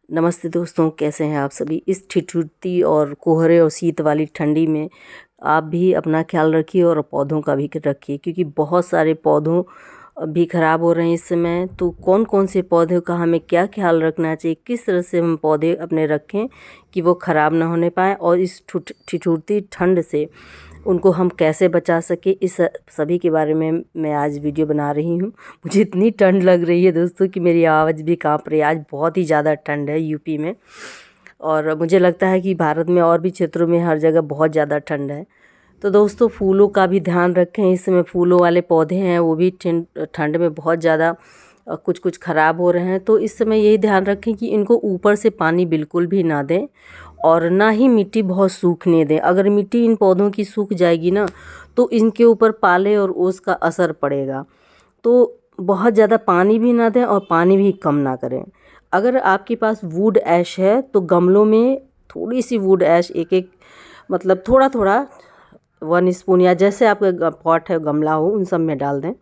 नमस्ते दोस्तों, कैसे हैं आप सभी। इस ठिठुरती और कोहरे और शीत वाली ठंडी में आप भी अपना ख्याल रखिए और पौधों का भी रखिए, क्योंकि बहुत सारे पौधों भी ख़राब हो रहे हैं इस समय। तो कौन कौन से पौधों का हमें क्या ख्याल रखना चाहिए, किस तरह से हम पौधे अपने रखें कि वो ख़राब ना होने पाए, और इस ठिठुरती ठंड से उनको हम कैसे बचा सके, इस सभी के बारे में मैं आज वीडियो बना रही हूँ। मुझे इतनी ठंड लग रही है दोस्तों कि मेरी आवाज़ भी काँप रही है। आज बहुत ही ज़्यादा ठंड है यूपी में, और मुझे लगता है कि भारत में और भी क्षेत्रों में हर जगह बहुत ज़्यादा ठंड है। तो दोस्तों, फूलों का भी ध्यान रखें। इस समय फूलों वाले पौधे हैं वो भी ठंड में बहुत ज़्यादा कुछ कुछ ख़राब हो रहे हैं। तो इस समय यही ध्यान रखें कि इनको ऊपर से पानी बिल्कुल भी ना दें, और ना ही मिट्टी बहुत सूखने दें। अगर मिट्टी इन पौधों की सूख जाएगी ना, तो इनके ऊपर पाले और ओस का असर पड़ेगा। तो बहुत ज़्यादा पानी भी ना दें और पानी भी कम ना करें। अगर आपके पास वुड ऐश है तो गमलों में थोड़ी सी वुड ऐश, एक एक मतलब थोड़ा थोड़ा 1 स्पून, या जैसे आपका पॉट है गमला हो उन सब में डाल दें।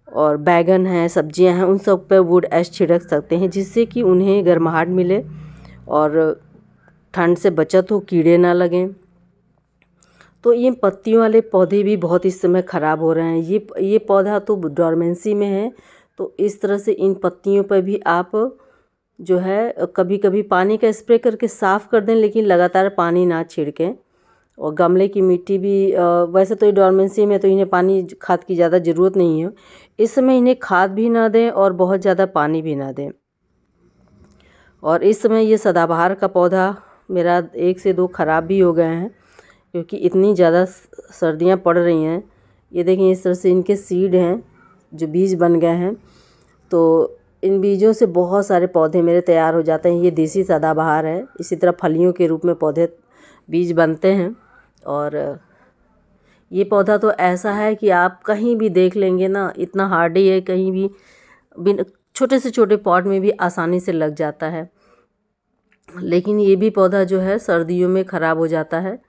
और बैगन हैं, सब्जियां हैं, उन सब पे वुड ऐश छिड़क सकते हैं, जिससे कि उन्हें गर्माहट मिले और ठंड से बचत हो, कीड़े ना लगें। तो ये पत्तियों वाले पौधे भी बहुत इस समय ख़राब हो रहे हैं। ये पौधा तो डोरमेंसी में है, तो इस तरह से इन पत्तियों पर भी आप जो है कभी कभी पानी का स्प्रे करके साफ़ कर दें, लेकिन लगातार पानी ना छिड़कें। और गमले की मिट्टी भी वैसे तो ये डोरमेंसी में तो इन्हें पानी खाद की ज़्यादा ज़रूरत नहीं है। इस समय इन्हें खाद भी ना दें और बहुत ज़्यादा पानी भी ना दें। और इस समय ये सदाबहार का पौधा मेरा 1 से 2 ख़राब भी हो गए हैं, क्योंकि इतनी ज़्यादा सर्दियाँ पड़ रही हैं। ये देखिए, इस तरह से इनके सीड हैं जो बीज बन गए हैं। तो इन बीजों से बहुत सारे पौधे मेरे तैयार हो जाते हैं। ये देसी सदाबहार है। इसी तरह फलियों के रूप में पौधे बीज बनते हैं। और ये पौधा तो ऐसा है कि आप कहीं भी देख लेंगे ना, इतना हार्डी है, कहीं भी बिन छोटे से छोटे पॉट में भी आसानी से लग जाता है। लेकिन ये भी पौधा जो है सर्दियों में ख़राब हो जाता है,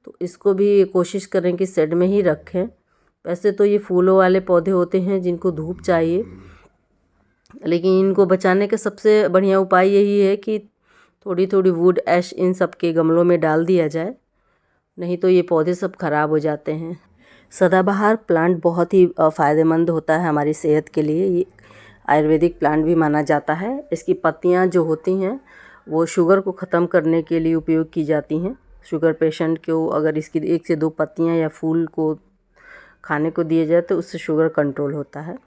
तो इसको भी कोशिश करें कि शेड में ही रखें। वैसे तो ये फूलों वाले पौधे होते हैं जिनको धूप चाहिए, लेकिन इनको बचाने का सबसे बढ़िया उपाय यही है कि थोड़ी थोड़ी वुड ऐश इन सब के गमलों में डाल दिया जाए, नहीं तो ये पौधे सब ख़राब हो जाते हैं। सदाबहार प्लांट बहुत ही फ़ायदेमंद होता है हमारी सेहत के लिए। ये आयुर्वेदिक प्लांट भी माना जाता है। इसकी पत्तियां जो होती हैं वो शुगर को ख़त्म करने के लिए उपयोग की जाती हैं। शुगर पेशेंट को अगर इसकी 1 से 2 पत्तियां या फूल को खाने को दिया जाए तो उससे शुगर कंट्रोल होता है।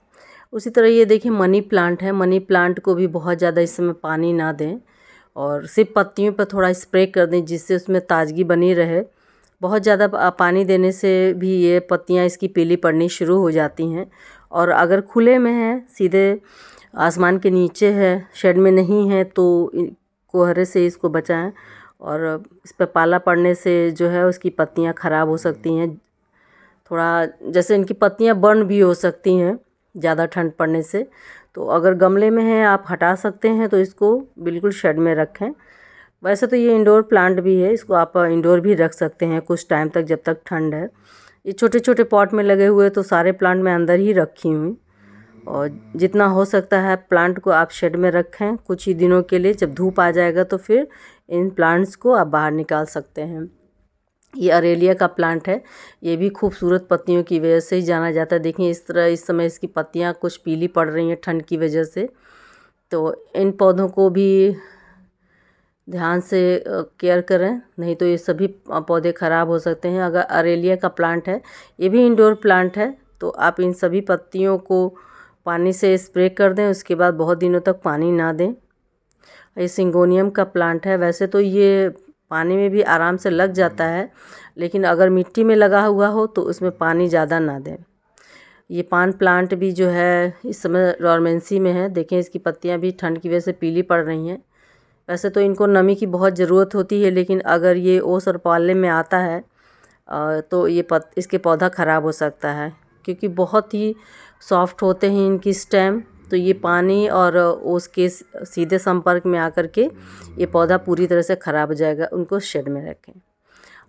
उसी तरह ये देखिए, मनी प्लांट है। मनी प्लांट को भी बहुत ज़्यादा इस समय पानी ना दें और सिर्फ पत्तियों पर थोड़ा स्प्रे कर दें, जिससे उसमें ताजगी बनी रहे। बहुत ज़्यादा पानी देने से भी ये पत्तियाँ इसकी पीली पड़नी शुरू हो जाती हैं। और अगर खुले में है, सीधे आसमान के नीचे है, शेड में नहीं है, तो कोहरे से इसको बचाएं। और इस पर पाला पड़ने से जो है उसकी पत्तियाँ ख़राब हो सकती हैं। थोड़ा जैसे इनकी पत्तियाँ बर्न भी हो सकती हैं ज़्यादा ठंड पड़ने से। तो अगर गमले में है आप हटा सकते हैं, तो इसको बिल्कुल शेड में रखें। वैसे तो ये इंडोर प्लांट भी है, इसको आप इंडोर भी रख सकते हैं कुछ टाइम तक, जब तक ठंड है। ये छोटे छोटे पॉट में लगे हुए, तो सारे प्लांट मैं अंदर ही रखी हुई। और जितना हो सकता है प्लांट को आप शेड में रखें कुछ ही दिनों के लिए। जब धूप आ जाएगा तो फिर इन प्लांट्स को आप बाहर निकाल सकते हैं। ये अरेलिया का प्लांट है। ये भी खूबसूरत पत्तियों की वजह से ही जाना जाता है। देखिए, इस तरह इस समय इसकी पत्तियां कुछ पीली पड़ रही हैं ठंड की वजह से। तो इन पौधों को भी ध्यान से केयर करें, नहीं तो ये सभी पौधे ख़राब हो सकते हैं। अगर अरेलिया का प्लांट है, ये भी इंडोर प्लांट है, तो आप इन सभी पत्तियों को पानी से स्प्रे कर दें, उसके बाद बहुत दिनों तक पानी ना दें। ये सिंगोनियम का प्लांट है। वैसे तो ये पानी में भी आराम से लग जाता है, लेकिन अगर मिट्टी में लगा हुआ हो तो उसमें पानी ज़्यादा ना दें। ये पान प्लांट भी जो है इस समय डोरमेंसी में है। देखें, इसकी पत्तियां भी ठंड की वजह से पीली पड़ रही हैं। वैसे तो इनको नमी की बहुत ज़रूरत होती है, लेकिन अगर ये ओस और पालने में आता है तो ये इसके पौधा ख़राब हो सकता है, क्योंकि बहुत ही सॉफ्ट होते हैं इनकी स्टेम। तो ये पानी और ओस के सीधे संपर्क में आकर के ये पौधा पूरी तरह से ख़राब हो जाएगा। उनको शेड में रखें।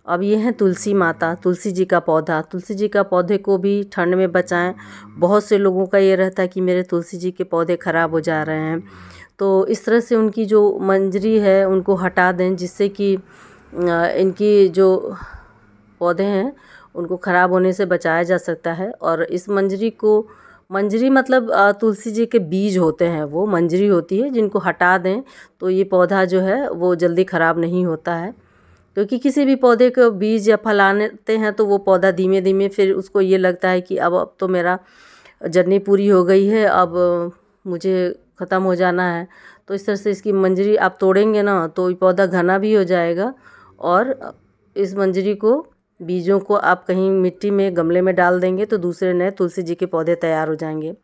अब ये है तुलसी माता, तुलसी जी का पौधा। तुलसी जी का पौधे को भी ठंड में बचाएं। बहुत से लोगों का ये रहता है कि मेरे तुलसी जी के पौधे ख़राब हो जा रहे हैं, तो इस तरह से उनकी जो मंजरी है उनको हटा दें, जिससे कि इनकी जो पौधे हैं उनको ख़राब होने से बचाया जा सकता है। और इस मंजरी को, मंजरी मतलब तुलसी जी के बीज होते हैं, वो मंजरी होती है, जिनको हटा दें तो ये पौधा जो है वो जल्दी ख़राब नहीं होता है। क्योंकि किसी भी पौधे को बीज या फैलाते हैं तो वो पौधा धीमे धीमे फिर उसको ये लगता है कि अब तो मेरा जर्नी पूरी हो गई है, अब मुझे ख़त्म हो जाना है। तो इस तरह से इसकी मंजरी आप तोड़ेंगे ना तो ये पौधा घना भी हो जाएगा। और इस मंजरी को, बीजों को आप कहीं मिट्टी में गमले में डाल देंगे तो दूसरे नए तुलसी जी के पौधे तैयार हो जाएंगे।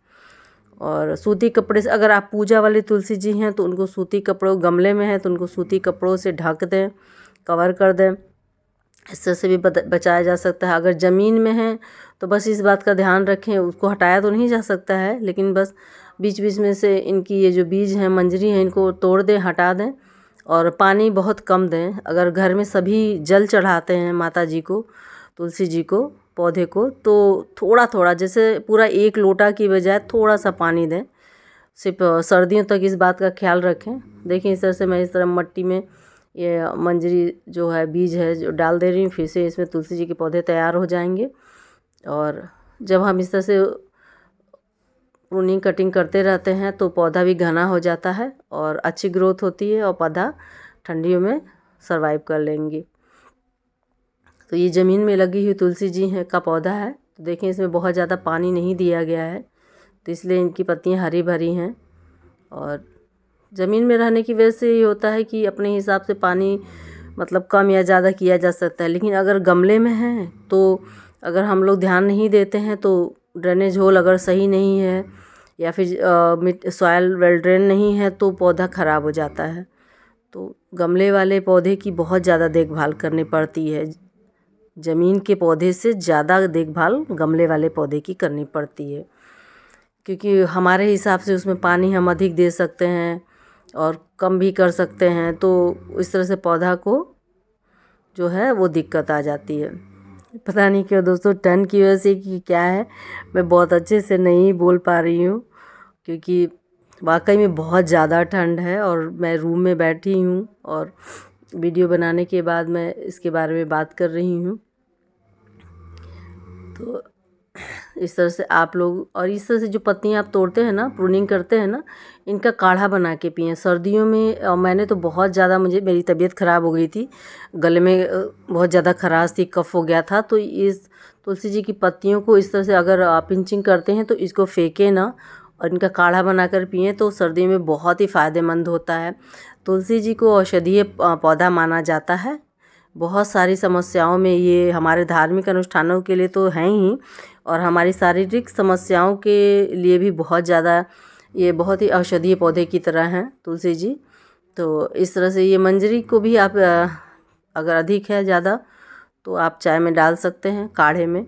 और सूती कपड़े से, अगर आप पूजा वाली तुलसी जी हैं तो उनको सूती कपड़ों, गमले में है तो उनको सूती कपड़ों से ढक दें, कवर कर दें। इस तरह से भी बचाया जा सकता है। अगर ज़मीन में है तो बस इस बात का ध्यान रखें, उसको हटाया तो नहीं जा सकता है, लेकिन बस बीच बीच में से इनकी ये जो बीज हैं, मंजरी हैं, इनको तोड़ दें, हटा दें। और पानी बहुत कम दें। अगर घर में सभी जल चढ़ाते हैं माता जी को, तुलसी जी को, पौधे को, तो थोड़ा थोड़ा, जैसे पूरा 1 लोटा की बजाय थोड़ा सा पानी दें। सिर्फ सर्दियों तक इस बात का ख्याल रखें। देखिए इस तरह से मैं इस तरह मट्टी में ये मंजरी जो है, बीज है, जो डाल दे रही हूँ। फिर से इसमें तुलसी जी के पौधे तैयार हो जाएंगे। और जब हम इस तरह से प्रूनिंग कटिंग करते रहते हैं तो पौधा भी घना हो जाता है और अच्छी ग्रोथ होती है और पौधा ठंडियों में सरवाइव कर लेंगे। तो ये ज़मीन में लगी हुई तुलसी जी है का पौधा है। तो देखें इसमें बहुत ज़्यादा पानी नहीं दिया गया है, तो इसलिए इनकी पत्तियां हरी भरी हैं। और ज़मीन में रहने की वजह से ये होता है कि अपने हिसाब से पानी मतलब कम या ज़्यादा किया जा सकता है। लेकिन अगर गमले में है तो अगर हम लोग ध्यान नहीं देते हैं तो ड्रेनेज होल अगर सही नहीं है या फिर सॉयल वेल ड्रेन नहीं है तो पौधा ख़राब हो जाता है। तो गमले वाले पौधे की बहुत ज़्यादा देखभाल करनी पड़ती है। ज़मीन के पौधे से ज़्यादा देखभाल गमले वाले पौधे की करनी पड़ती है, क्योंकि हमारे हिसाब से उसमें पानी हम अधिक दे सकते हैं और कम भी कर सकते हैं। तो इस तरह से पौधा को जो है वो दिक्कत आ जाती है। पता नहीं क्यों दोस्तों, ठंड की वजह से कि क्या है, मैं बहुत अच्छे से नहीं बोल पा रही हूँ, क्योंकि वाकई में बहुत ज़्यादा ठंड है और मैं रूम में बैठी हूँ और वीडियो बनाने के बाद मैं इसके बारे में बात कर रही हूँ। तो इस तरह से आप लोग, और इस तरह से जो पत्तियाँ आप तोड़ते हैं ना, प्रूनिंग करते हैं ना, इनका काढ़ा बना के पिएं सर्दियों में। मैंने तो बहुत ज़्यादा, मेरी तबीयत ख़राब हो गई थी, गले में बहुत ज़्यादा खराश थी, कफ़ हो गया था। तो इस तुलसी जी की पत्तियों को इस तरह से अगर आप पिंचिंग करते हैं तो इसको फेंकें ना और इनका काढ़ा बनाकर पिएं तो सर्दी में बहुत ही फ़ायदेमंद होता है। तुलसी जी को औषधीय पौधा माना जाता है। बहुत सारी समस्याओं में ये, हमारे धार्मिक अनुष्ठानों के लिए तो हैं ही, और हमारी शारीरिक समस्याओं के लिए भी बहुत ज़्यादा ये बहुत ही औषधीय पौधे की तरह हैं तुलसी जी। तो इस तरह से ये मंजरी को भी आप अगर अधिक है ज़्यादा तो आप चाय में डाल सकते हैं, काढ़े में।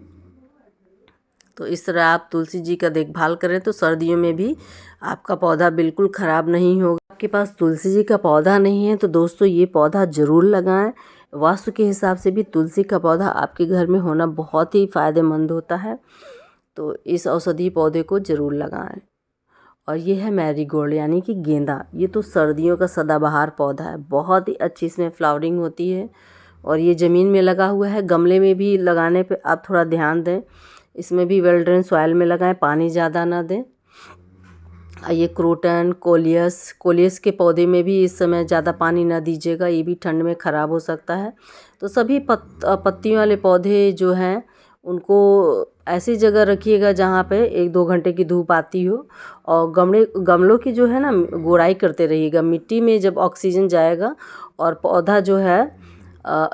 तो इस तरह आप तुलसी जी का देखभाल करें तो सर्दियों में भी आपका पौधा बिल्कुल ख़राब नहीं होगा। आपके पास तुलसी जी का पौधा नहीं है तो दोस्तों ये पौधा ज़रूर लगाएं। वास्तु के हिसाब से भी तुलसी का पौधा आपके घर में होना बहुत ही फ़ायदेमंद होता है। तो इस औषधीय पौधे को ज़रूर लगाएं। और ये है मैरीगोल्ड यानी कि गेंदा। ये तो सर्दियों का सदाबहार पौधा है, बहुत ही अच्छी इसमें फ्लावरिंग होती है। और ये ज़मीन में लगा हुआ है, गमले में भी लगाने पे आप थोड़ा ध्यान दें। इसमें भी वेल ड्रेन सॉइल में लगाएं, पानी ज़्यादा ना दें। ये क्रोटन, कोलियस के पौधे में भी इस समय ज़्यादा पानी ना दीजिएगा, ये भी ठंड में ख़राब हो सकता है। तो सभी पत्तियों वाले पौधे जो हैं उनको ऐसी जगह रखिएगा जहाँ पे 1-2 घंटे की धूप आती हो। और गमलों की जो है ना गोड़ाई करते रहिएगा। मिट्टी में जब ऑक्सीजन जाएगा और पौधा जो है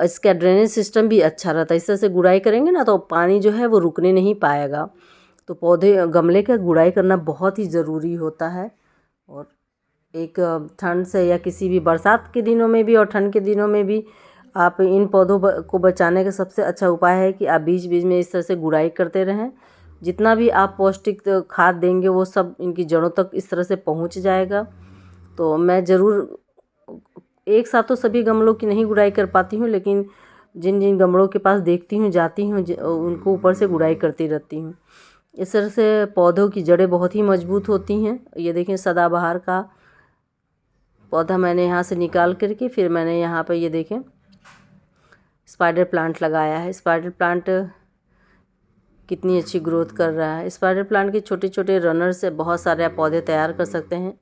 इसका ड्रेनेज सिस्टम भी अच्छा रहता है। इस तरह से गुड़ाई करेंगे ना तो पानी जो है वो रुकने नहीं पाएगा। तो गमले का गुड़ाई करना बहुत ही ज़रूरी होता है। और एक ठंड से या किसी भी बरसात के दिनों में भी और ठंड के दिनों में भी आप इन पौधों को बचाने का सबसे अच्छा उपाय है कि आप बीच बीच में इस तरह से गुड़ाई करते रहें। जितना भी आप पौष्टिक खाद देंगे वो सब इनकी जड़ों तक इस तरह से पहुंच जाएगा। तो मैं ज़रूर एक साथ तो सभी गमलों की नहीं गुड़ाई कर पाती हूँ, लेकिन जिन जिन गमलों के पास देखती हूँ जाती हूँ उनको ऊपर से गुड़ाई करती रहती हूँ। इस तरह से पौधों की जड़ें बहुत ही मजबूत होती हैं। ये देखें सदाबहार का पौधा मैंने यहाँ से निकाल करके फिर मैंने यहाँ पर ये देखें स्पाइडर प्लांट लगाया है। स्पाइडर प्लांट कितनी अच्छी ग्रोथ कर रहा है। स्पाइडर प्लांट के छोटे छोटे रनर से बहुत सारे आप पौधे तैयार कर सकते हैं।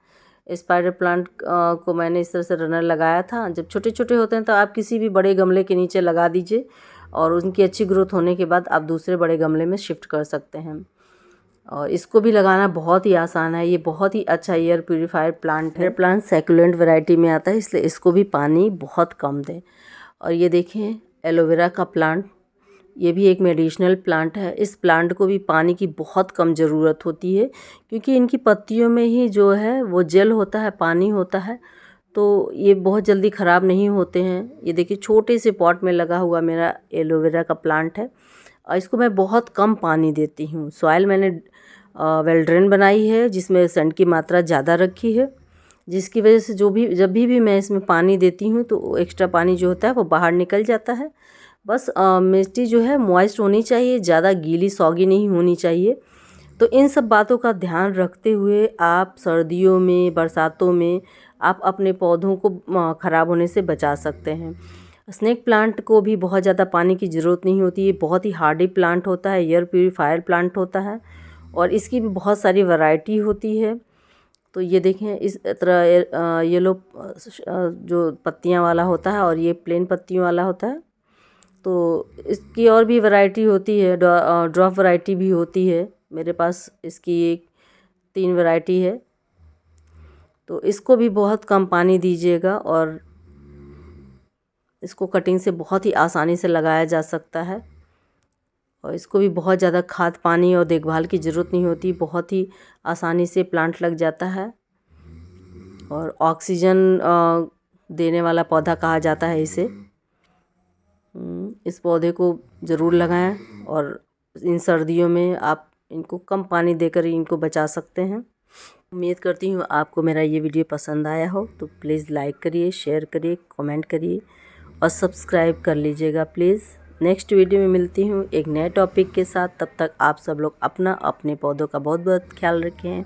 स्पाइडर प्लांट को मैंने इस तरह से रनर लगाया था। जब छोटे छोटे होते हैं तो आप किसी भी बड़े गमले के नीचे लगा दीजिए और उनकी अच्छी ग्रोथ होने के बाद आप दूसरे बड़े गमले में शिफ्ट कर सकते हैं। और इसको भी लगाना बहुत ही आसान है। ये बहुत ही अच्छा एयर प्यूरीफायर प्लांट है। प्लांट सैकुलेंट वैरायटी में आता है, इसलिए इसको भी पानी बहुत कम दें। और ये देखें एलोवेरा का प्लांट, ये भी एक मेडिसिनल प्लांट है। इस प्लांट को भी पानी की बहुत कम ज़रूरत होती है क्योंकि इनकी पत्तियों में ही जो है वो जेल होता है, पानी होता है, तो ये बहुत जल्दी ख़राब नहीं होते हैं। ये देखिए छोटे से पॉट में लगा हुआ मेरा एलोवेरा का प्लांट है और इसको मैं बहुत कम पानी देती हूँ। सॉइल मैंने वेल ड्रेन बनाई है जिसमें सैंड की मात्रा ज़्यादा रखी है, जिसकी वजह से जब भी मैं इसमें पानी देती हूँ तो एक्स्ट्रा पानी जो होता है वो बाहर निकल जाता है। बस मिट्टी जो है मॉइस्ट होनी चाहिए, ज़्यादा गीली सौगी नहीं होनी चाहिए। तो इन सब बातों का ध्यान रखते हुए आप सर्दियों में, बरसातों में आप अपने पौधों को ख़राब होने से बचा सकते हैं। स्नेक प्लांट को भी बहुत ज़्यादा पानी की ज़रूरत नहीं होती है। बहुत ही हार्डी प्लांट होता है, एयर प्यूरीफायर प्लांट होता है और इसकी भी बहुत सारी वैरायटी होती है। तो ये देखें इस तरह येलो जो पत्तियां वाला होता है और ये प्लेन पत्तियों वाला होता है। तो इसकी और भी वैरायटी होती है, ड्रॉप वैरायटी भी होती है। मेरे पास इसकी एक 3 वैरायटी है। तो इसको भी बहुत कम पानी दीजिएगा और इसको कटिंग से बहुत ही आसानी से लगाया जा सकता है और इसको भी बहुत ज़्यादा खाद पानी और देखभाल की ज़रूरत नहीं होती, बहुत ही आसानी से प्लांट लग जाता है और ऑक्सीजन देने वाला पौधा कहा जाता है इसे। इस पौधे को ज़रूर लगाएं और इन सर्दियों में आप इनको कम पानी देकर इनको बचा सकते हैं। उम्मीद करती हूँ आपको मेरा ये वीडियो पसंद आया हो, तो प्लीज़ लाइक करिए, शेयर करिए, कमेंट करिए और सब्सक्राइब कर लीजिएगा प्लीज़। नेक्स्ट वीडियो में मिलती हूँ एक नए टॉपिक के साथ। तब तक आप सब लोग अपने पौधों का बहुत बहुत ख्याल रखें।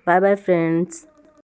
Bye bye friends.